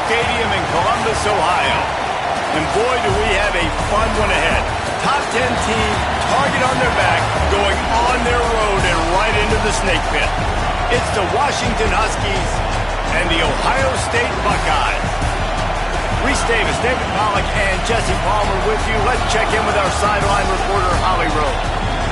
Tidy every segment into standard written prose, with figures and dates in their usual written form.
Stadium in Columbus, Ohio. And boy, do we have a fun one ahead. Top 10 team, target on their back, going on their road and right into the snake pit. It's the Washington Huskies and the Ohio State Buckeyes. Reese Davis, David Pollack, and Jesse Palmer with you. Let's check in with our sideline reporter, Holly Rowe.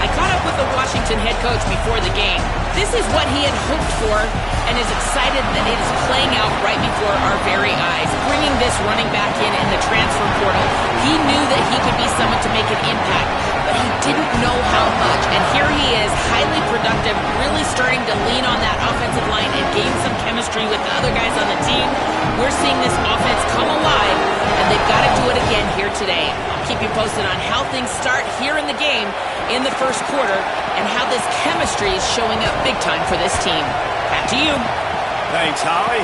I caught up with the Washington head coach before the game. This is what he had hoped for and is excited that it is playing out right before our very eyes. Bringing this running back in the transfer portal, he knew that he could be someone to make an impact, but he didn't know how much. And here he is, highly productive, really starting to lean on that offensive line and gain some chemistry with the other guys on the team. We're seeing this offense come alive, and they've got to do it again here today. I'll keep you posted on how things start here in the game in the first quarter and how this chemistry is showing up big time for this team. Back to you. Thanks, Holly.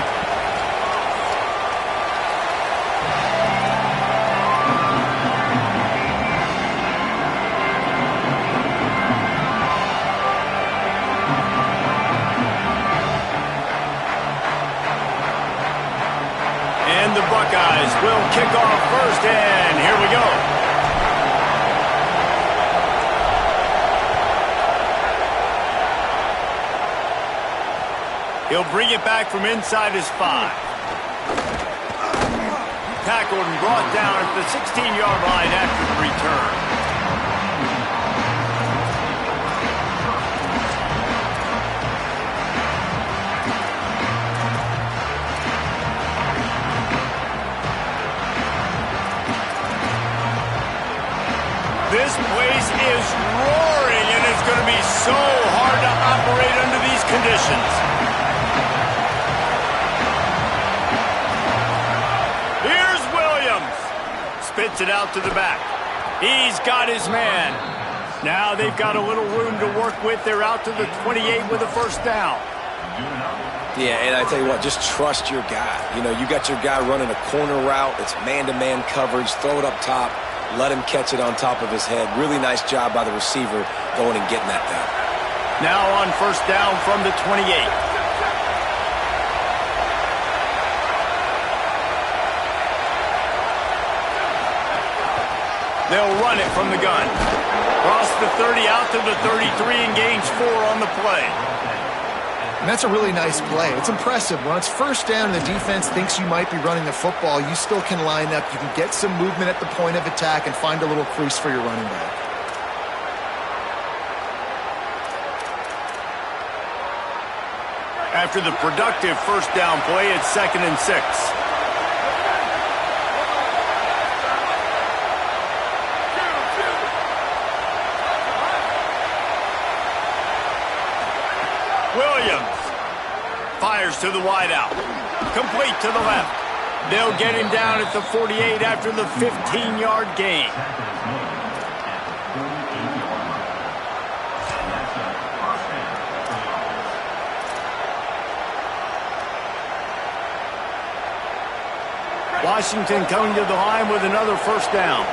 And the Buckeyes will kick off first, and here we go. He'll bring it back from inside his 5. Tackled and brought down at the 16-yard line after the return. This place is roaring, and it's going to be so hard to operate under these conditions. Spits it out to the back. He's got his man. Now they've got a little room to work with. They're out to the 28 with a first down. Yeah, and I tell you what, just trust your guy. You know, you got your guy running a corner route. It's man-to-man coverage. Throw it up top. Let him catch it on top of his head. Really nice job by the receiver going and getting that down. Now on first down from the 28. They'll run it from the gun. Cross the 30 out to the 33 and gains 4 on the play. And that's a really nice play. It's impressive. When it's first down and the defense thinks you might be running the football, you still can line up. You can get some movement at the point of attack and find a little crease for your running back. After the productive first down play, it's 2nd and 6. Fires to the wideout. Complete to the left. They'll get him down at the 48 after the 15-yard gain. Washington coming to the line with another first down.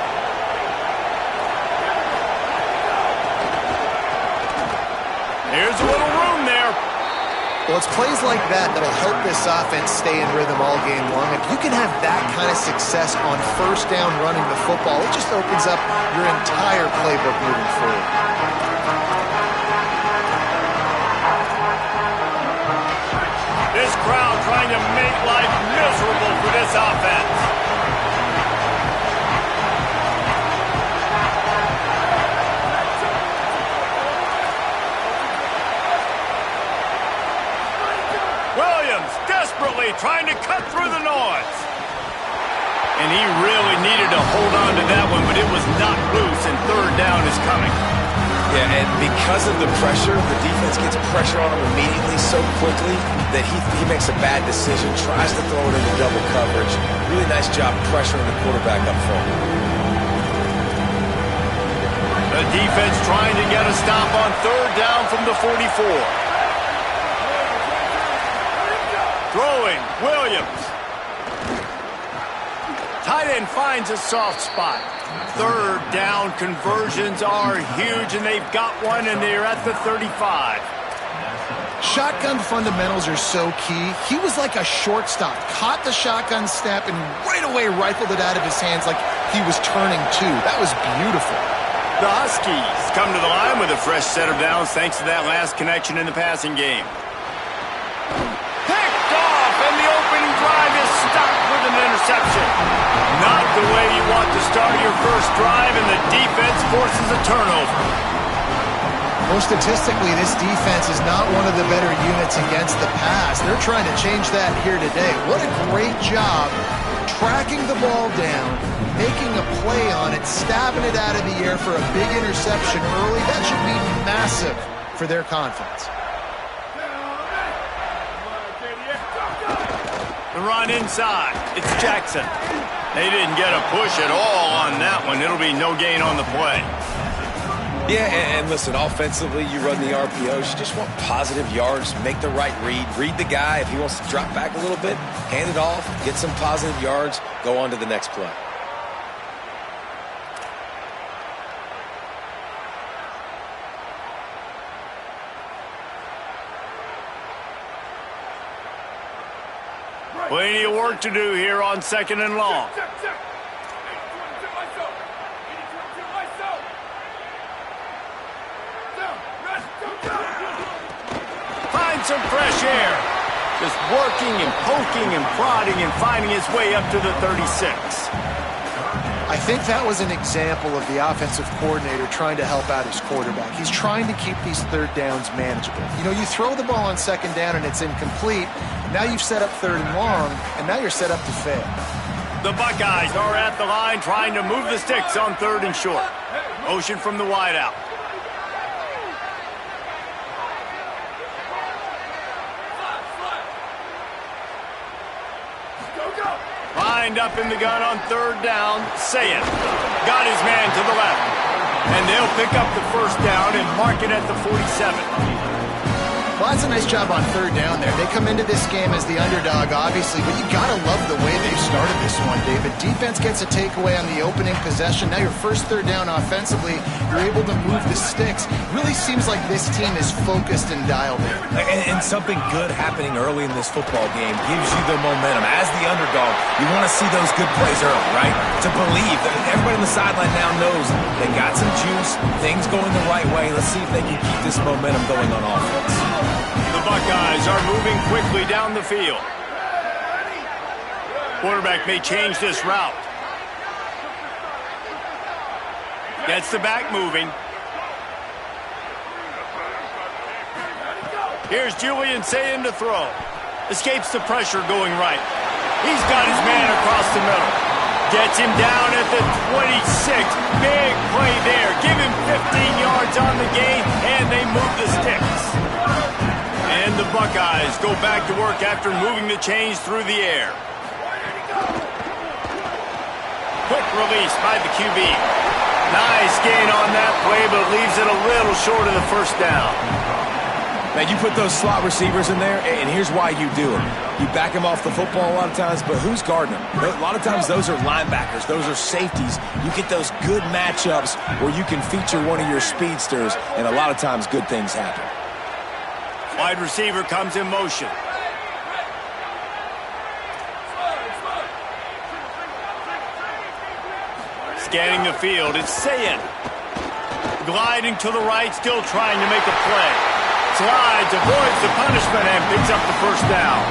Here's a little room there. Well, it's plays like that that'll help this offense stay in rhythm all game long. If you can have that kind of success on first down running the football, it just opens up your entire playbook moving forward. This crowd trying to make life miserable for this offense. Desperately trying to cut through the noise. And he really needed to hold on to that one, but it was knocked loose, and third down is coming. Yeah, and because of the pressure, the defense gets pressure on him immediately so quickly that he makes a bad decision, tries to throw it into double coverage. Really nice job pressuring the quarterback up front. The defense trying to get a stop on third down from the 44. Throwing, Williams. Tight end finds a soft spot. Third down conversions are huge, and they've got one, and they're at the 35. Shotgun fundamentals are so key. He was like a shortstop, caught the shotgun snap, and right away rifled it out of his hands like he was turning two. That was beautiful. The Huskies come to the line with a fresh set of downs thanks to that last connection in the passing game. Picked off, and the opening drive is stopped with an interception. Not the way you want to start your first drive, and the defense forces a turnover. Well, statistically, this defense is not one of the better units against the pass. They're trying to change that here today. What a great job tracking the ball down, making a play on it, stabbing it out of the air for a big interception early. That should be massive for their confidence. The run inside. It's Jackson. They didn't get a push at all on that one. It'll be no gain on the play. Yeah, and listen, offensively, you run the RPOs. You just want positive yards, make the right read. Read the guy. If he wants to drop back a little bit, hand it off, get some positive yards, go on to the next play. Plenty of work to do here on 2nd and long. Find some fresh air. Just working and poking and prodding and finding his way up to the 36. I think that was an example of the offensive coordinator trying to help out his quarterback. He's trying to keep these third downs manageable. You know, you throw the ball on 2nd down and it's incomplete. Now you've set up 3rd and long, and now you're set up to fail. The Buckeyes are at the line trying to move the sticks on 3rd and short. Motion from the wideout. Lined up in the gun on 3rd down. Saying got his man to the left. And they'll pick up the 1st down and mark it at the 47. Well, that's a nice job on 3rd down there. They come into this game as the underdog, obviously, but you got to love the way they've started this one, David. Defense gets a takeaway on the opening possession. Now your first 3rd down offensively, you're able to move the sticks. Really seems like this team is focused and dialed in. And something good happening early in this football game gives you the momentum. As the underdog, you want to see those good plays early, right? To believe that everybody on the sideline now knows they got some juice, things going the right way. Let's see if they can keep this momentum going on offense. The Buckeyes are moving quickly down the field. Quarterback may change this route. Gets the back moving. Here's Julian Sayin to throw. Escapes the pressure going right. He's got his man across the middle. Gets him down at the 26. Big play there. Give him 15 yards on the gain, and they move the sticks. And the Buckeyes go back to work after moving the chains through the air. Quick release by the QB. Nice gain on that play, but leaves it a little short of the 1st down. Man, you put those slot receivers in there, and here's why you do it. You back them off the football a lot of times, but who's guarding them? A lot of times those are linebackers. Those are safeties. You get those good matchups where you can feature one of your speedsters, and a lot of times good things happen. Wide receiver comes in motion. Scanning the field, it's Sayin. Gliding to the right, still trying to make a play. Slides, avoids the punishment, and picks up the 1st down.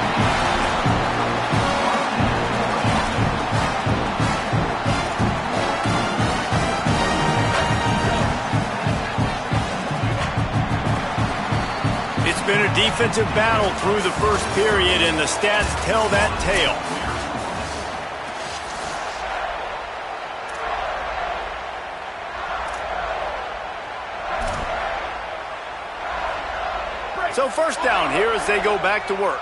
It's been a defensive battle through the 1st period, and the stats tell that tale. So 1st down here as they go back to work.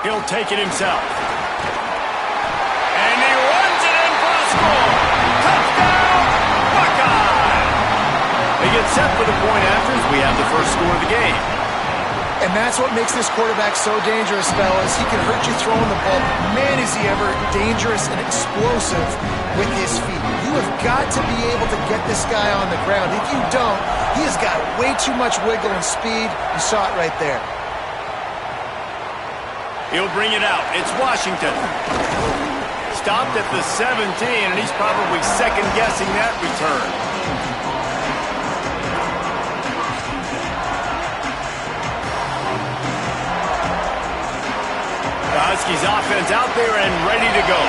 He'll take it himself. And he runs it in for the score. Touchdown, Buckeye! They get set for the point after as we have the 1st score of the game. And that's what makes this quarterback so dangerous, fellas. He can hurt you throwing the ball. Man, is he ever dangerous and explosive with his feet. You have got to be able to get this guy on the ground. If you don't, he has got way too much wiggle and speed. You saw it right there. He'll bring it out. It's Washington. Stopped at the 17, and he's probably second-guessing that return. The Huskies offense out there and ready to go.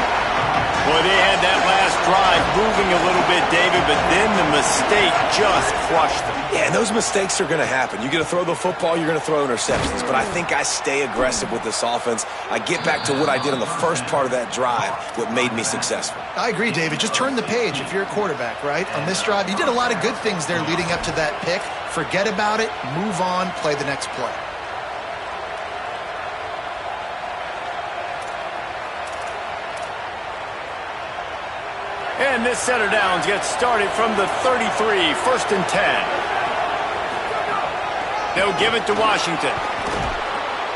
Boy, they had that last drive moving a little bit, David, but then the mistake just crushed them. Yeah, and those mistakes are going to happen. You're going to throw the football, you're going to throw interceptions. But I think I stay aggressive with this offense. I get back to what I did on the first part of that drive, what made me successful. I agree, David. Just turn the page if you're a quarterback, right? On this drive, you did a lot of good things there leading up to that pick. Forget about it, move on, play the next play. And this set of downs gets started from the 33, 1st and 10. They'll give it to Washington.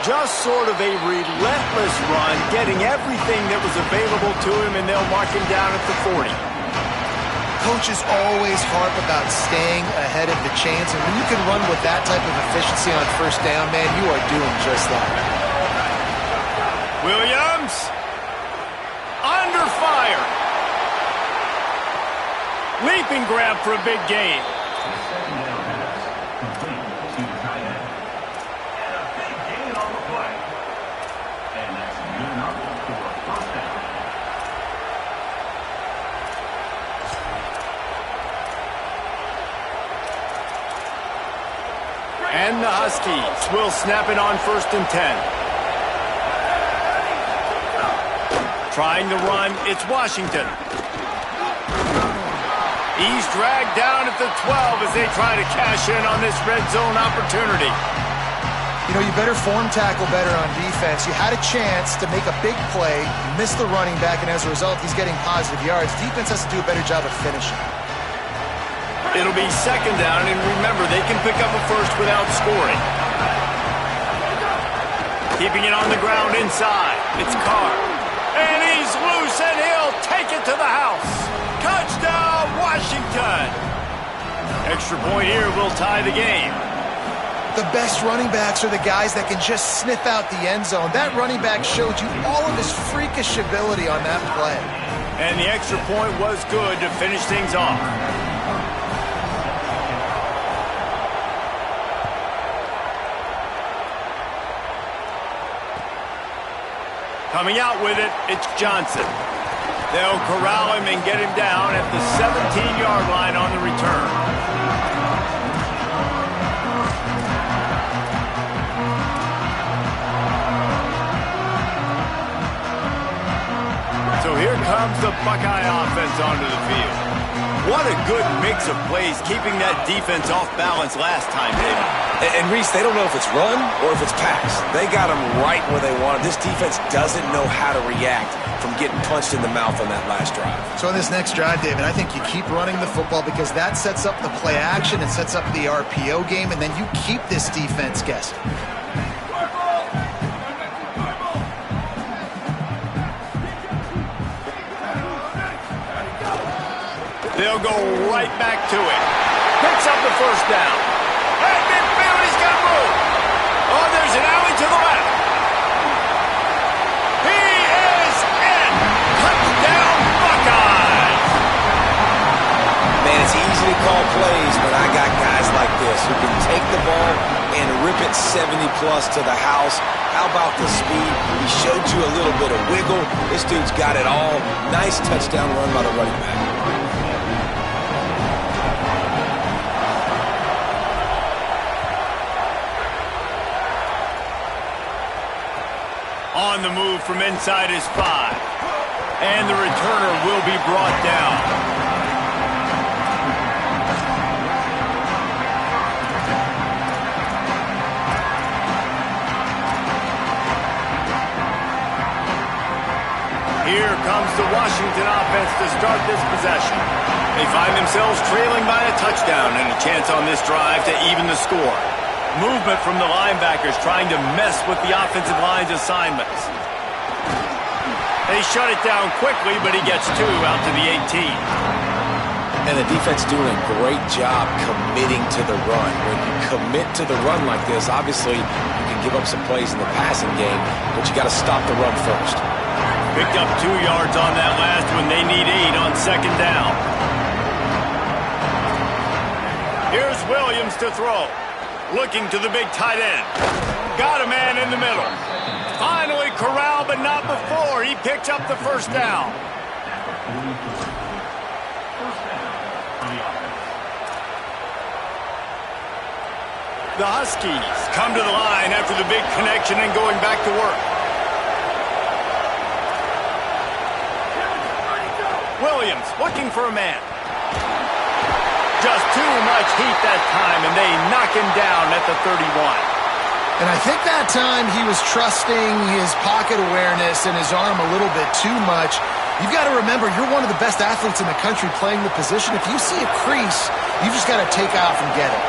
Just sort of a relentless run, getting everything that was available to him, and they'll mark him down at the 40. Coaches always harp about staying ahead of the chains, and when you can run with that type of efficiency on first down, man, you are doing just that. Williams, under fire. Leaping grab for a big gain. And the Huskies will snap it on 1st and 10. Trying to run, it's Washington. He's dragged down at the 12 as they try to cash in on this red zone opportunity. You know, you better form tackle better on defense. You had a chance to make a big play, miss the running back, and as a result, he's getting positive yards. Defense has to do a better job of finishing. It'll be 2nd down, and remember, they can pick up a first without scoring. Keeping it on the ground inside. It's Carr. And he's loose, and he'll take it to the house. Touchdown, Washington! Extra point here will tie the game. The best running backs are the guys that can just sniff out the end zone. That running back showed you all of his freakish ability on that play. And the extra point was good to finish things off. Coming out with it, it's Johnson. They'll corral him and get him down at the 17-yard line on the return. So here comes the Buckeye offense onto the field. What a good mix of plays, keeping that defense off balance last time, David. And Reese, they don't know if it's run or if it's pass. They got them right where they want it. This defense doesn't know how to react from getting punched in the mouth on that last drive. So on this next drive, David, I think you keep running the football because that sets up the play action, it sets up the RPO game, and then you keep this defense guessing. They'll go right back to it. Picks up the 1st down. Hey, midfield, he's got room. Oh, there's an alley to the left. He is in. Touchdown, Buckeyes. Man, it's easy to call plays, but I got guys like this who can take the ball and rip it 70-plus to the house. How about the speed? He showed you a little bit of wiggle. This dude's got it all. Nice touchdown run by the running back. On the move from inside his 5. And the returner will be brought down. Here comes the Washington offense to start this possession. They find themselves trailing by a touchdown and a chance on this drive to even the score. Movement from the linebackers trying to mess with the offensive line's assignments. They shut it down quickly, but he gets 2 out to the 18. And the defense doing a great job committing to the run. When you commit to the run like this, obviously you can give up some plays in the passing game, but you got to stop the run first. Picked up 2 yards on that last one. They need 8 on 2nd down. Here's Williams to throw. Looking to the big tight end. Got a man in the middle. Finally corralled, but not before. He picks up the 1st down. The Huskies come to the line after the big connection and going back to work. Williams looking for a man. Just too much heat that time, and they knock him down at the 31. And I think that time he was trusting his pocket awareness and his arm a little bit too much. You've got to remember, you're one of the best athletes in the country playing the position. If you see a crease, you've just got to take off and get it.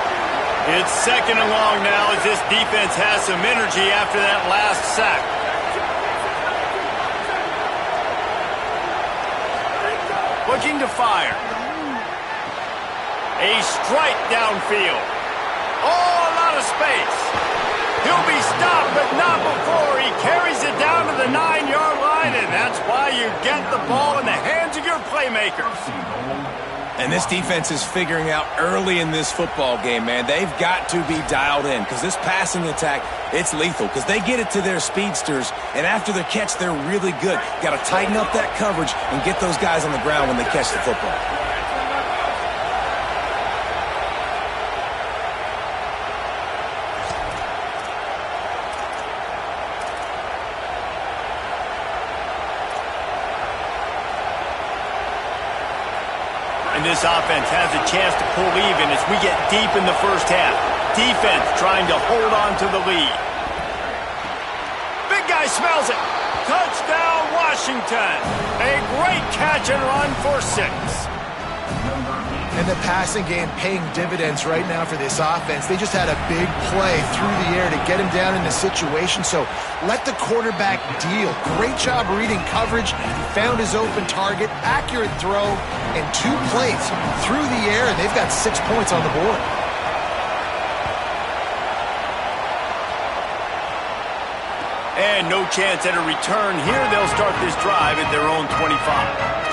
It's 2nd and long now as this defense has some energy after that last sack. Looking to fire. A strike downfield. Oh, a lot of space. He'll be stopped, but not before. He carries it down to the 9-yard line, and that's why you get the ball in the hands of your playmakers. And this defense is figuring out early in this football game, man. They've got to be dialed in because this passing attack, it's lethal because they get it to their speedsters, and after the catch, they're really good. Got to tighten up that coverage and get those guys on the ground when they catch the football. And this offense has a chance to pull even as we get deep in the 1st half. Defense trying to hold on to the lead. Big guy smells it. Touchdown, Washington. A great catch and run for 6. And the passing game paying dividends right now for this offense. They just had a big play through the air to get him down in the situation. So let the quarterback deal. Great job reading coverage. He found his open target, accurate throw, and 2 plays through the air, and they've got 6 points on the board. And no chance at a return here. They'll start this drive at their own 25.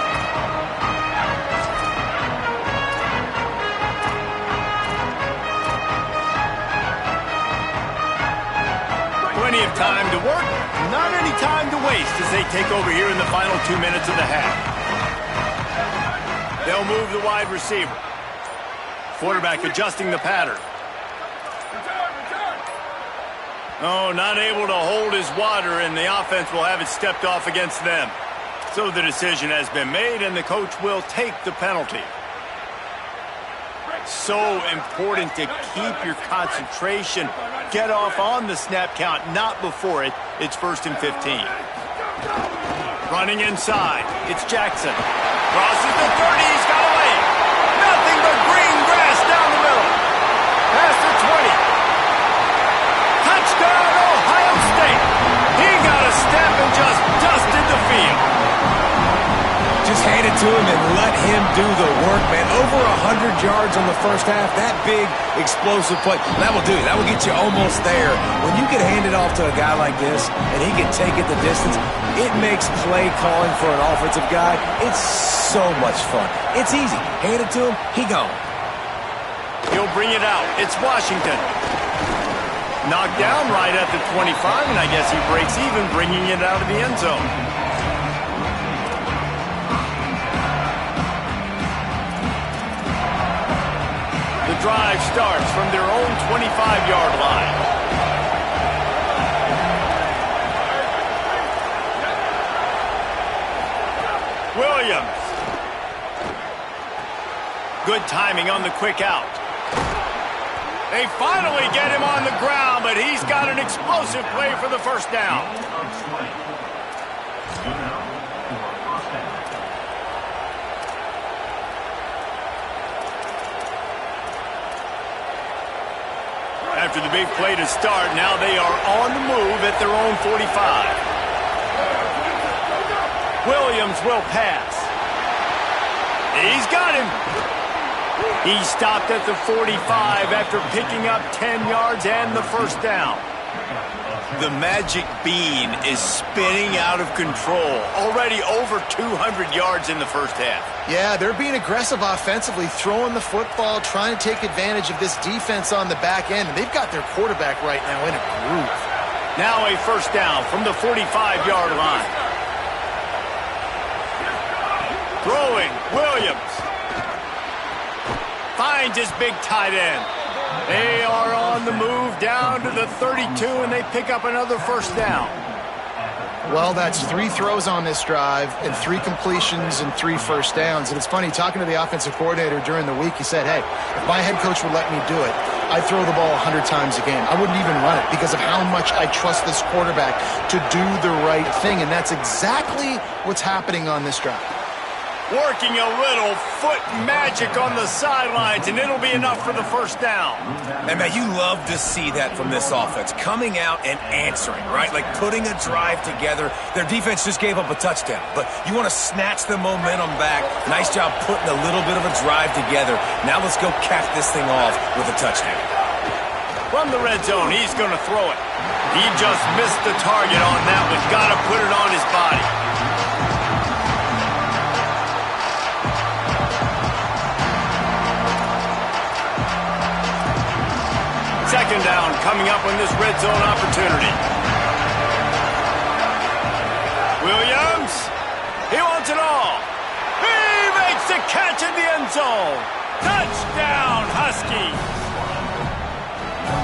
Plenty of time to work, not any time to waste as they take over here in the final 2 minutes of the half. They'll move the wide receiver. Quarterback adjusting the pattern. Oh, not able to hold his water, and the offense will have it stepped off against them. So the decision has been made, and the coach will take the penalty. So important to keep your concentration. Get off on the snap count, not before it. It's 1st and 15. Running inside. It's Jackson. Crosses the 30. He's got away. Nothing but green grass down the middle. Past the 20. Touchdown, Ohio State. He got a step and just dusted the field. Just hand it to him and let him do the work, man. Over 100 yards on the 1st half. That big, explosive play. That will do it. That will get you almost there. When you can hand it off to a guy like this and he can take it the distance, it makes play calling for an offensive guy. It's so much fun. It's easy. Hand it to him, he gone. He'll bring it out. It's Washington. Knocked down right at the 25, and I guess he breaks even, bringing it out of the end zone. The drive starts from their own 25-yard line. Williams. Good timing on the quick out. They finally get him on the ground, but he's got an explosive play for the 1st down. After the big play to start, now they are on the move at their own 45. Williams will pass. He's got him. He stopped at the 45 after picking up 10 yards and the first down. The magic bean is spinning out of control. Already over 200 yards in the first half. Yeah, they're being aggressive offensively, throwing the football, trying to take advantage of this defense on the back end. And they've got their quarterback right now in a groove. Now a first down from the 45-yard line. Throwing, Williams. Finds his big tight end. They are on the move down to the 32, and they pick up another first down. Well, that's 3 throws on this drive and 3 completions and 3 first downs. And it's funny, talking to the offensive coordinator during the week, he said, hey, if my head coach would let me do it, I'd throw the ball 100 times a game. I wouldn't even run it because of how much I trust this quarterback to do the right thing. And that's exactly what's happening on this drive. Working a little foot magic on the sidelines, and it'll be enough for the first down. And, man, you love to see that from this offense. Coming out and answering, right? Like putting a drive together. Their defense just gave up a touchdown, but you want to snatch the momentum back. Nice job putting a little bit of a drive together. Now let's go cap this thing off with a touchdown. From the red zone, he's going to throw it. He just missed the target on that one. Got to put it on his body. Second down coming up on this red zone opportunity. Williams, he wants it all. He makes the catch in the end zone. Touchdown, Huskies.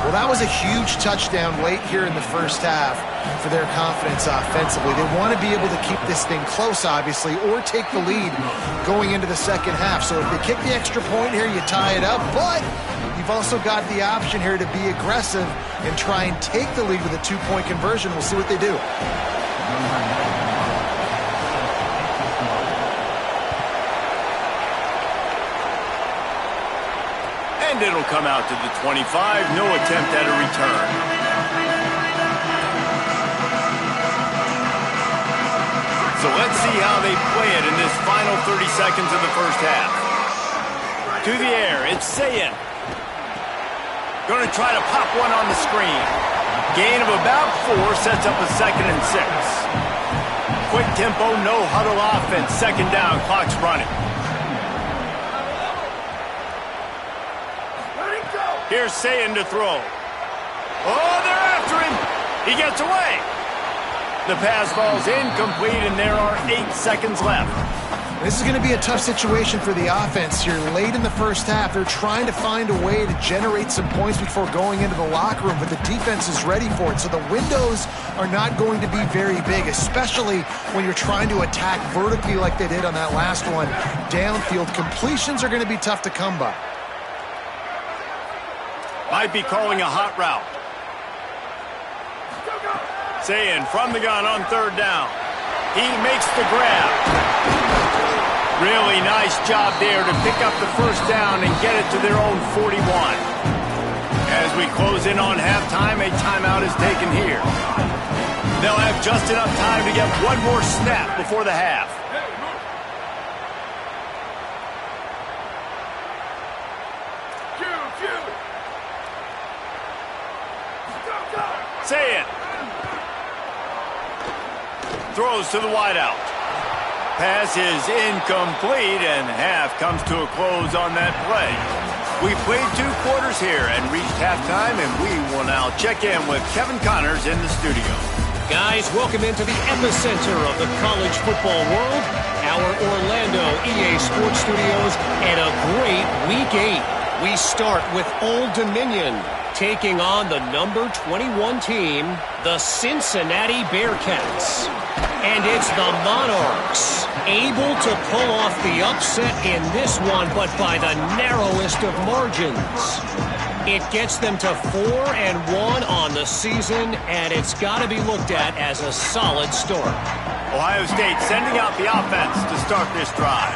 Well, that was a huge touchdown late here in the first half for their confidence offensively. They want to be able to keep this thing close, obviously, or take the lead going into the second half. So if they kick the extra point here, you tie it up, but you've also got the option here to be aggressive and try and take the lead with a 2-point conversion. We'll see what they do. And it'll come out to the 25. No attempt at a return. So let's see how they play it in this final 30 seconds of the first half. To the air, it's Sayin. Going to try to pop one on the screen. Gain of about 4 sets up a 2nd and 6. Quick tempo, no huddle offense. Second down, clock's running. Here's Sayin to throw. Oh, they're after him. He gets away. The pass falls incomplete, and there are 8 seconds left. This is going to be a tough situation for the offense here. Late in the first half, they're trying to find a way to generate some points before going into the locker room, but the defense is ready for it. So the windows are not going to be very big, especially when you're trying to attack vertically like they did on that last one. Downfield completions are going to be tough to come by. Might be calling a hot route. Sayin from the gun on third down. He makes the grab. Really nice job there to pick up the first down and get it to their own 41. As we close in on halftime, a timeout is taken here. They'll have just enough time to get one more snap before the half. Sayin throws to the wideout. Pass is incomplete, and half comes to a close on that play. We played 2 quarters here and reached halftime, and we will now check in with Kevin Connors in the studio. Guys, welcome into the epicenter of the college football world, our Orlando EA Sports Studios, and a great Week 8. We start with Old Dominion, taking on the number 21 team, the Cincinnati Bearcats. And it's the Monarchs, able to pull off the upset in this one, but by the narrowest of margins. It gets them to 4-1 on the season, and it's got to be looked at as a solid start. Ohio State sending out the offense to start this drive.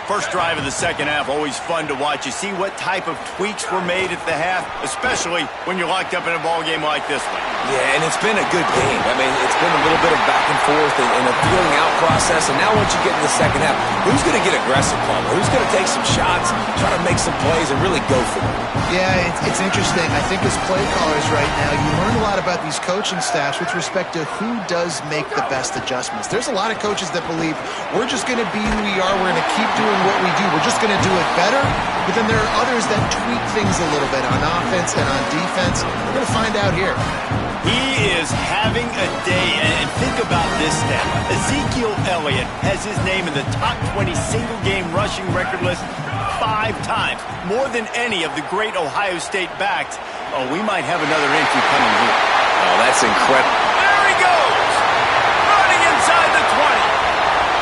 First drive of the second half, always fun to watch. You see what type of tweaks were made at the half, especially when you're locked up in a ball game like this one. Yeah, and it's been a good game. I mean, it's been a little bit of back and forth and a feeling out process. And now once you get in the second half, who's going to get aggressive, Palmer? Who's going to take some shots, try to make some plays, and really go for it? Yeah, it's interesting. I think as play callers right now, you learn a lot about these coaching staffs with respect to who does make the best adjustments. There's a lot of coaches that believe we're just going to be who we are. We're going to keep doing what we do. We're just going to do it better. But then there are others that tweak things a little bit on offense and on defense. We're going to find out here. He is having a day, and think about this stat. Ezekiel Elliott has his name in the top 20 single-game rushing record list 5 times, more than any of the great Ohio State backs. Oh, we might have another entry coming here. Oh, that's incredible. There he goes! Running inside the 20.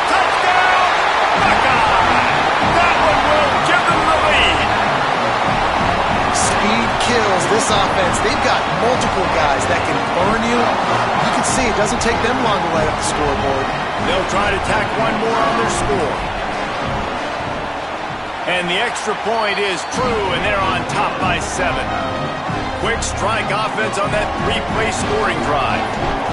Touchdown! Buckeyes! That one will give them the lead. Speed kills this offense. They've got multiple guys that can burn you. You can see it doesn't take them long to light up the scoreboard. They'll try to tack one more on their score. And the extra point is true, and they're on top by 7. Quick strike offense on that 3-play scoring drive.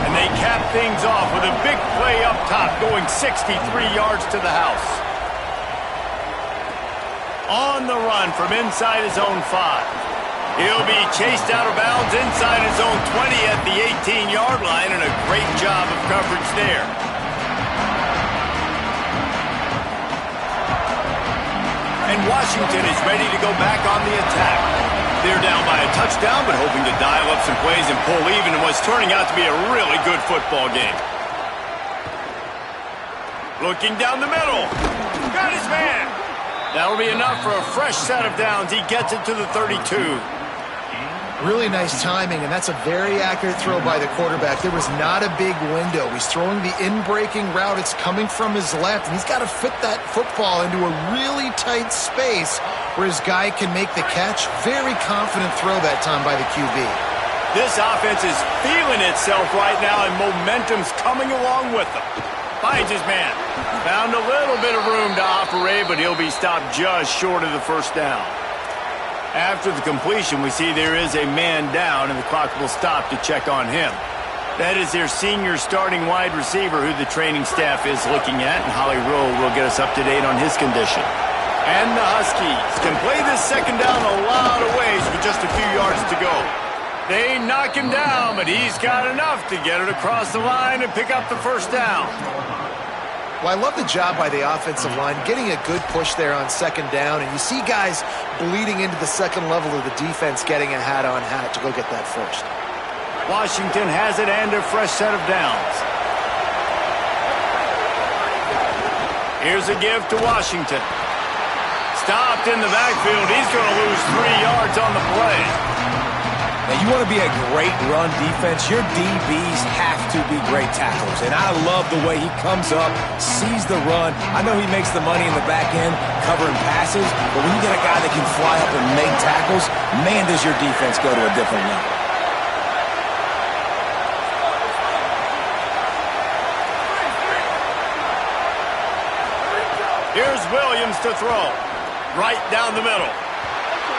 And they cap things off with a big play up top, going 63 yards to the house. On the run from inside his own 5. He'll be chased out of bounds inside his own 20 at the 18-yard line, and a great job of coverage there. And Washington is ready to go back on the attack. They're down by a touchdown, but hoping to dial up some plays and pull even in what's turning out to be a really good football game. Looking down the middle. Got his man. That'll be enough for a fresh set of downs. He gets it to the 32. Really nice timing, and that's a very accurate throw by the quarterback. There was not a big window. He's throwing the in-breaking route. It's coming from his left, and he's got to fit that football into a really tight space where his guy can make the catch. Very confident throw that time by the QB. This offense is feeling itself right now, and momentum's coming along with them. Finds his man. Found a little bit of room to operate, but he'll be stopped just short of the first down. After the completion, we see there is a man down, and the clock will stop to check on him. That is their senior starting wide receiver who the training staff is looking at, and Holly Rowe will get us up to date on his condition. And the Huskies can play this second down a lot of ways with just a few yards to go. They knock him down, but he's got enough to get it across the line and pick up the first down. Well, I love the job by the offensive line, getting a good push there on second down, and you see guys bleeding into the second level of the defense getting a hat-on-hat to go get that first. Washington has it and a fresh set of downs. Here's a give to Washington. Stopped in the backfield. He's going to lose 3 yards on the play. Now, you want to be a great run defense, your DBs have to be great tacklers. And I love the way he comes up, sees the run. I know he makes the money in the back end covering passes, but when you get a guy that can fly up and make tackles, man, does your defense go to a different level. Here's Williams to throw. Right down the middle.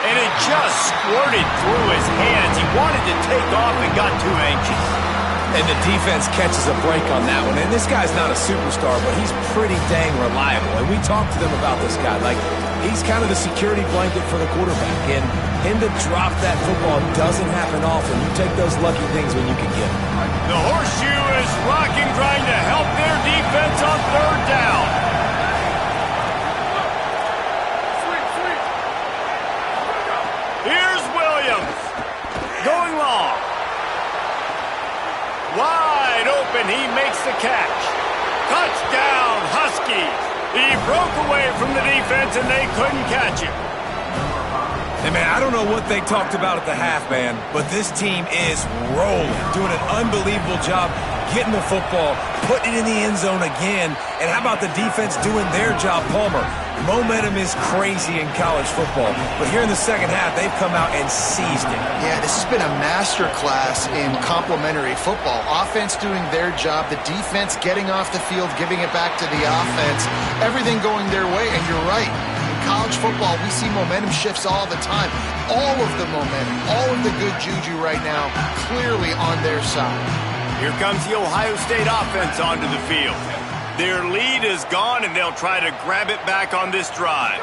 And it just squirted through his hands. He wanted to take off and got too anxious. And the defense catches a break on that one. And this guy's not a superstar, but he's pretty dang reliable. And we talked to them about this guy. Like, he's kind of the security blanket for the quarterback. And him to drop that football doesn't happen often. You take those lucky things when you can get them. The horseshoe is rocking, trying to help their defense on third down. Here's Williams. Going long. Wide open, he makes the catch. Touchdown, Huskies. He broke away from the defense, and they couldn't catch him. Hey, man, I don't know what they talked about at the half, man, but this team is rolling, doing an unbelievable job getting the football, putting it in the end zone again. And how about the defense doing their job, Palmer? Momentum is crazy in college football, but here in the second half, they've come out and seized it. Yeah, this has been a master class in complementary football. Offense doing their job, the defense getting off the field, giving it back to the offense, everything going their way, and you're right. college football, we see momentum shifts all the time. All of the momentum, all of the good juju right now, clearly on their side. Here comes the Ohio State offense onto the field. Their lead is gone, and they'll try to grab it back on this drive.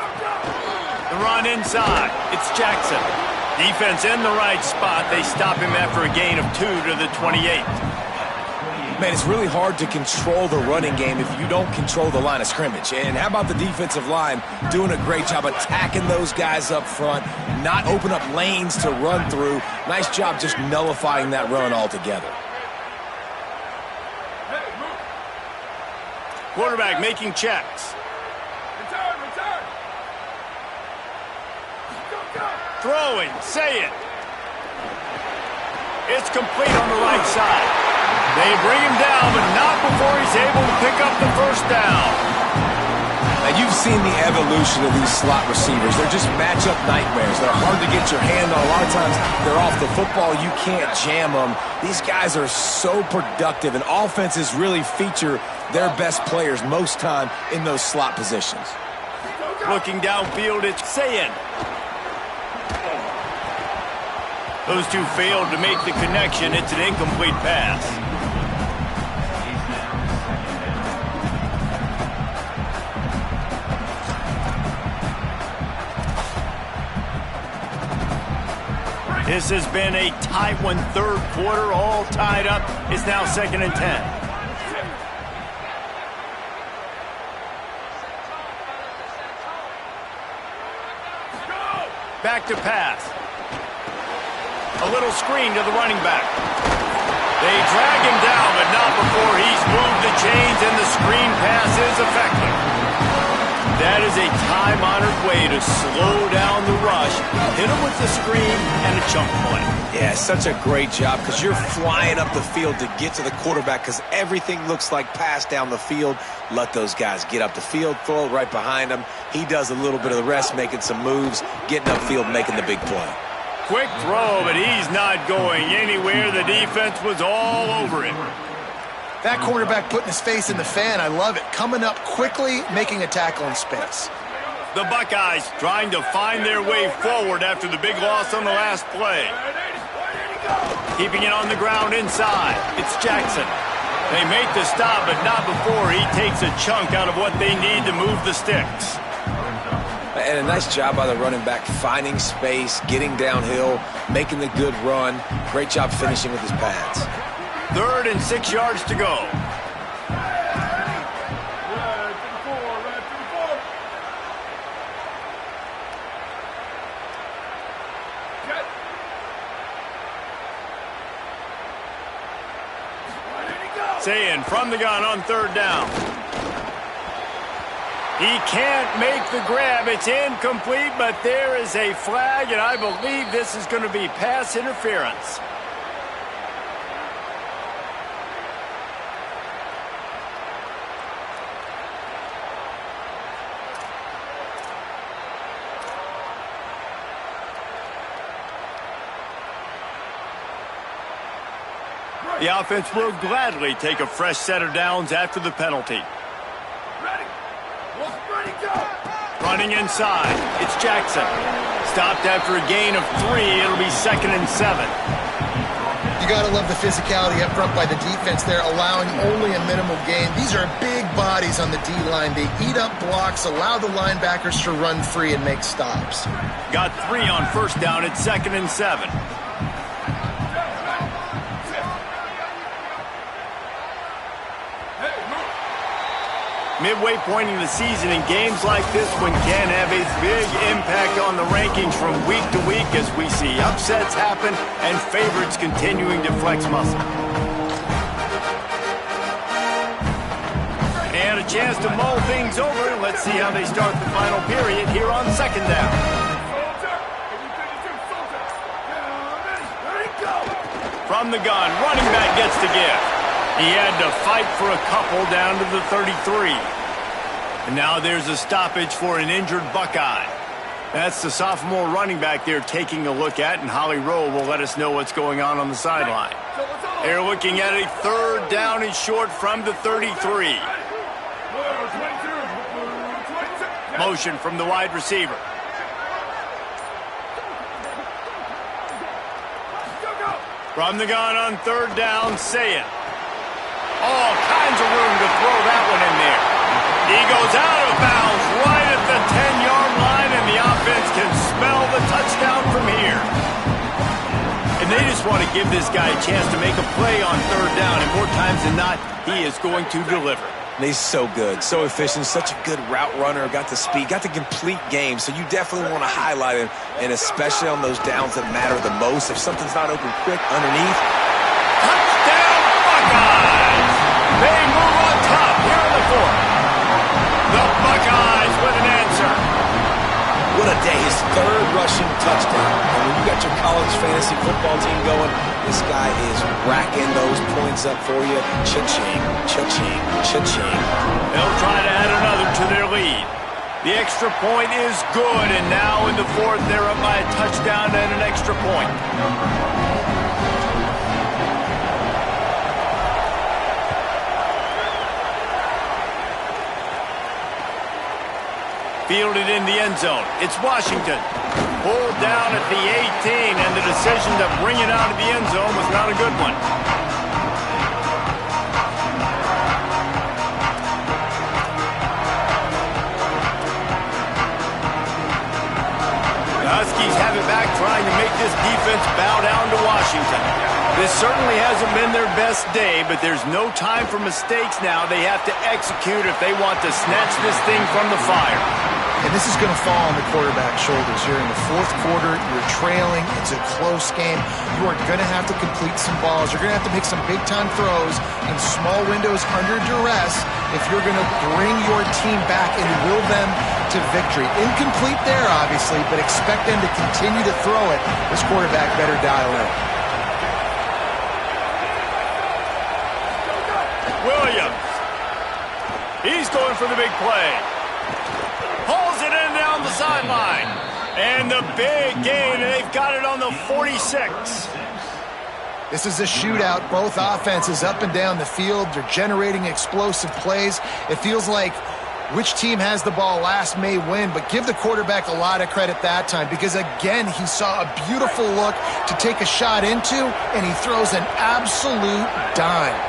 The run inside. It's Jackson. Defense in the right spot. They stop him after a gain of 2 to the 28. Man, it's really hard to control the running game if you don't control the line of scrimmage. And how about the defensive line doing a great job attacking those guys up front, not open up lanes to run through. Nice job just nullifying that run altogether. Quarterback making checks. Throwing, say it. It's complete on the right side. They bring him down, but not before he's able to pick up the first down. Now, you've seen the evolution of these slot receivers. They're just matchup nightmares. They're hard to get your hand on. A lot of times, they're off the football. You can't jam them. These guys are so productive, and offenses really feature their best players most time in those slot positions. Looking downfield, it's Sayin. Those two failed to make the connection. It's an incomplete pass. This has been a tight one, third quarter, all tied up. It's now 2nd and 10. Back to pass. A little screen to the running back. They drag him down, but not before he's moved the chains, and the screen pass is effective. That is a time-honored way to slow down the rush, hit him with the screen, and a chunk play. Yeah, such a great job because you're flying up the field to get to the quarterback because everything looks like pass down the field. Let those guys get up the field, throw it right behind him. He does a little bit of the rest, making some moves, getting upfield, making the big play. Quick throw, but he's not going anywhere. The defense was all over him. That quarterback putting his face in the fan, I love it. Coming up quickly, making a tackle in space. The Buckeyes trying to find their way forward after the big loss on the last play. Keeping it on the ground inside. It's Jackson. They make the stop, but not before he takes a chunk out of what they need to move the sticks. And a nice job by the running back, finding space, getting downhill, making the good run. Great job finishing with his pads. 3rd and 6 yards to go. Sayin from the gun on 3rd down. He can't make the grab. It's incomplete, but there is a flag, and I believe this is going to be pass interference. The offense will gladly take a fresh set of downs after the penalty. Running inside, it's Jackson. Stopped after a gain of 3. It'll be 2nd and 7. You got to love the physicality up front by the defense there, allowing only a minimal gain. These are big bodies on the D-line. They eat up blocks, allow the linebackers to run free and make stops. Got 3 on 1st down. It's 2nd and 7. Midway point in the season, in games like this one can have a big impact on the rankings from week to week as we see upsets happen and favorites continuing to flex muscle. And a chance to mull things over. Let's see how they start the final period here on 2nd down. From the gun, running back gets the gift. He had to fight for a couple down to the 33. And now there's a stoppage for an injured Buckeye. That's the sophomore running back they're taking a look at, and Holly Rowe will let us know what's going on the sideline. They're looking at a 3rd down and short from the 33. motion from the wide receiver. From the gun on third down, say it. All kinds of room to throw that one in there. He goes out of bounds right at the 10-yard line, and the offense can smell the touchdown from here. And they just want to give this guy a chance to make a play on third down, and more times than not, he is going to deliver. And he's so good, so efficient, such a good route runner, got the speed, got the complete game. So you definitely want to highlight him, and especially on those downs that matter the most. If something's not open quick underneath. Touchdown, Buckeyes! They move on top here in the fourth. The Buckeyes with an answer. What a day, his third rushing touchdown. And when you got your college fantasy football team going, this guy is racking those points up for you. Cha-ching, cha-ching, cha-ching. They'll try to add another to their lead. The extra point is good, and now in the fourth, they're up by a touchdown and an extra point. Fielded in the end zone. It's Washington. Pulled down at the 18, and the decision to bring it out of the end zone was not a good one. The Huskies have it back, trying to make this defense bow down to Washington. This certainly hasn't been their best day, but there's no time for mistakes now. They have to execute if they want to snatch this thing from the fire. And this is going to fall on the quarterback's shoulders. You're in the fourth quarter. You're trailing. It's a close game. You are going to have to complete some balls. You're going to have to make some big-time throws in small windows under duress if you're going to bring your team back and will them to victory. Incomplete there, obviously, but expect them to continue to throw it. This quarterback better dial in. Williams. He's going for the big play. Pulls it in down the sideline. And the big gain, and they've got it on the 46. This is a shootout. Both offenses up and down the field. They're generating explosive plays. It feels like which team has the ball last may win, but give the quarterback a lot of credit that time because, again, he saw a beautiful look to take a shot into, and he throws an absolute dime.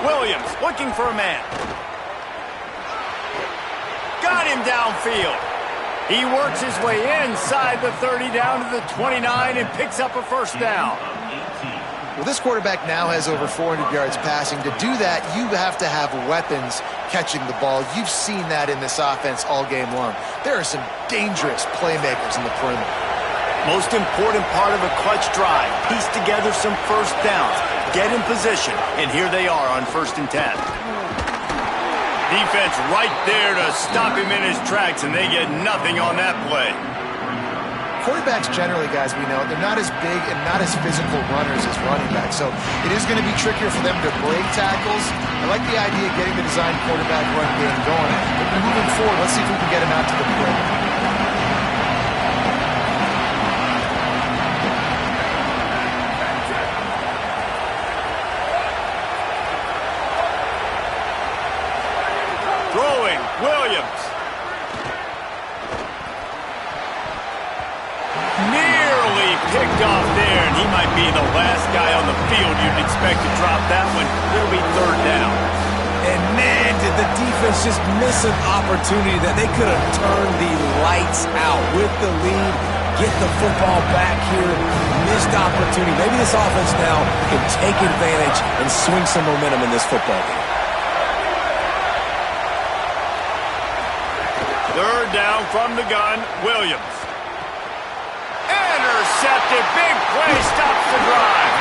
Williams looking for a man. Got him downfield. He works his way inside the 30 down to the 29 and picks up a first down. Well, this quarterback now has over 400 yards passing. To do that, you have to have weapons catching the ball. You've seen that in this offense all game long. There are some dangerous playmakers in the perimeter. Most important part of a clutch drive. Piece together some first downs. Get in position, and here they are on 1st and 10. Defense right there to stop him in his tracks, and they get nothing on that play. Quarterbacks generally, guys, we know, they're not as big and not as physical runners as running backs, so it is going to be trickier for them to break tackles. I like the idea of getting the design quarterback run game going. But moving forward, let's see if we can get him out to the perimeter. Williams. Nearly picked off there, and he might be the last guy on the field you'd expect to drop that one. It'll be 3rd down. And man, did the defense just miss an opportunity that they could have turned the lights out with the lead, get the football back here. Missed opportunity. Maybe this offense now can take advantage and swing some momentum in this football game. 3rd down from the gun, Williams. Intercepted, big play, stops the drive.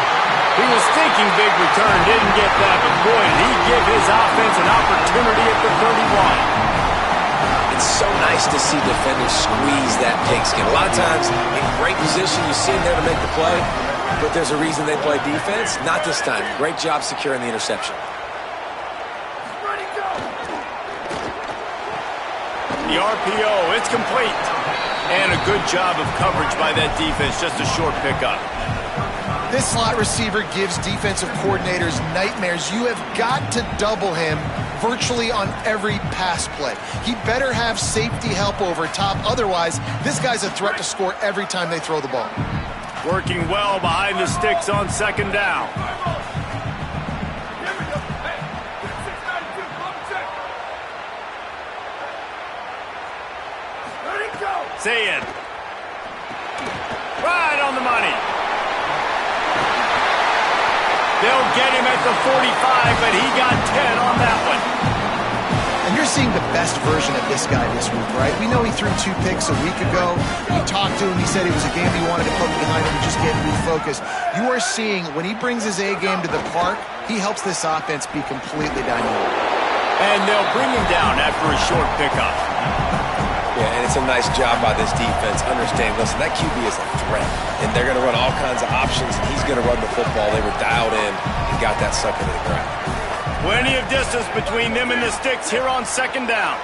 He was thinking big return, didn't get that, but boy, did he give his offense an opportunity at the 31. It's so nice to see defenders squeeze that pigskin. A lot of times, in great position, you see him there to make the play, but there's a reason they play defense. Not this time. Great job securing the interception. The RPO, it's complete. And a good job of coverage by that defense, just a short pickup. This slot receiver gives defensive coordinators nightmares. You have got to double him virtually on every pass play. He better have safety help over top. Otherwise, this guy's a threat to score every time they throw the ball. Working well behind the sticks on second down. Say it. Right on the money. They'll get him at the 45, but he got 10 on that one. And you're seeing the best version of this guy this week, right? We know he threw 2 picks a week ago. We talked to him. He said it was a game he wanted to put behind him and just get refocused. You are seeing when he brings his A game to the park, he helps this offense be completely dynamic. And they'll bring him down after a short pickup. Yeah, and it's a nice job by this defense. Understand, listen, that QB is a threat, and they're going to run all kinds of options, and he's going to run the football. They were dialed in and got that sucker to the ground. Plenty of distance between them and the sticks here on second down.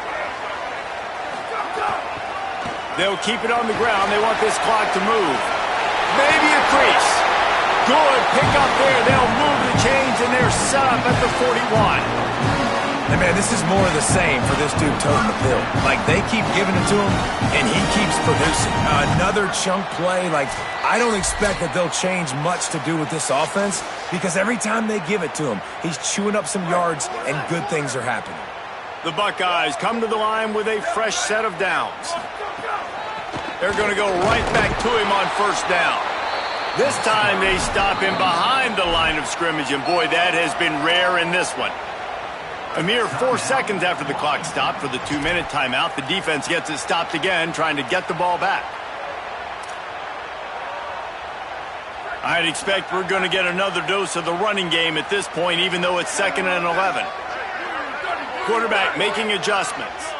They'll keep it on the ground. They want this clock to move. Maybe a crease. Good pickup there. They'll move the chains, and they're set up at the 41. And, man, this is more of the same for this dude toting the pill. Like, they keep giving it to him, and he keeps producing. Another chunk play. Like, I don't expect that they'll change much to do with this offense because every time they give it to him, he's chewing up some yards, and good things are happening. The Buckeyes come to the line with a fresh set of downs. They're going to go right back to him on first down. This time they stop him behind the line of scrimmage, and, boy, that has been rare in this one. A mere 4 seconds after the clock stopped for the 2-minute timeout, the defense gets it stopped again, trying to get the ball back. I'd expect we're going to get another dose of the running game at this point, even though it's 2nd and 11. Quarterback making adjustments.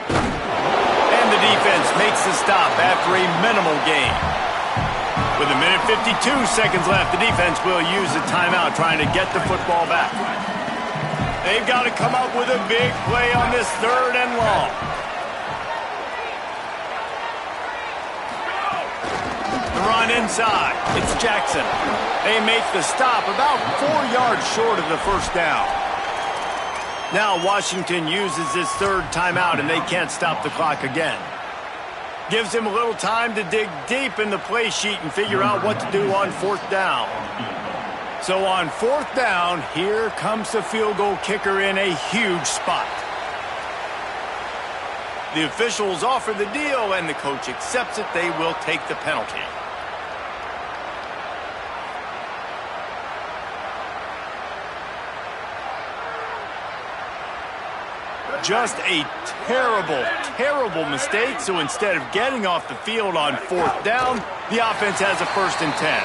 And the defense makes the stop after a minimal gain. With a minute 52 seconds left, the defense will use a timeout trying to get the football back. They've got to come up with a big play on this 3rd and long. The run inside. It's Jackson. They make the stop about 4 yards short of the first down. Now Washington uses this 3rd timeout, and they can't stop the clock again. Gives him a little time to dig deep in the play sheet and figure out what to do on 4th down. So on 4th down, here comes the field goal kicker in a huge spot. The officials offer the deal, and the coach accepts it. They will take the penalty. Just a terrible, terrible mistake. So instead of getting off the field on 4th down, the offense has a 1st and 10.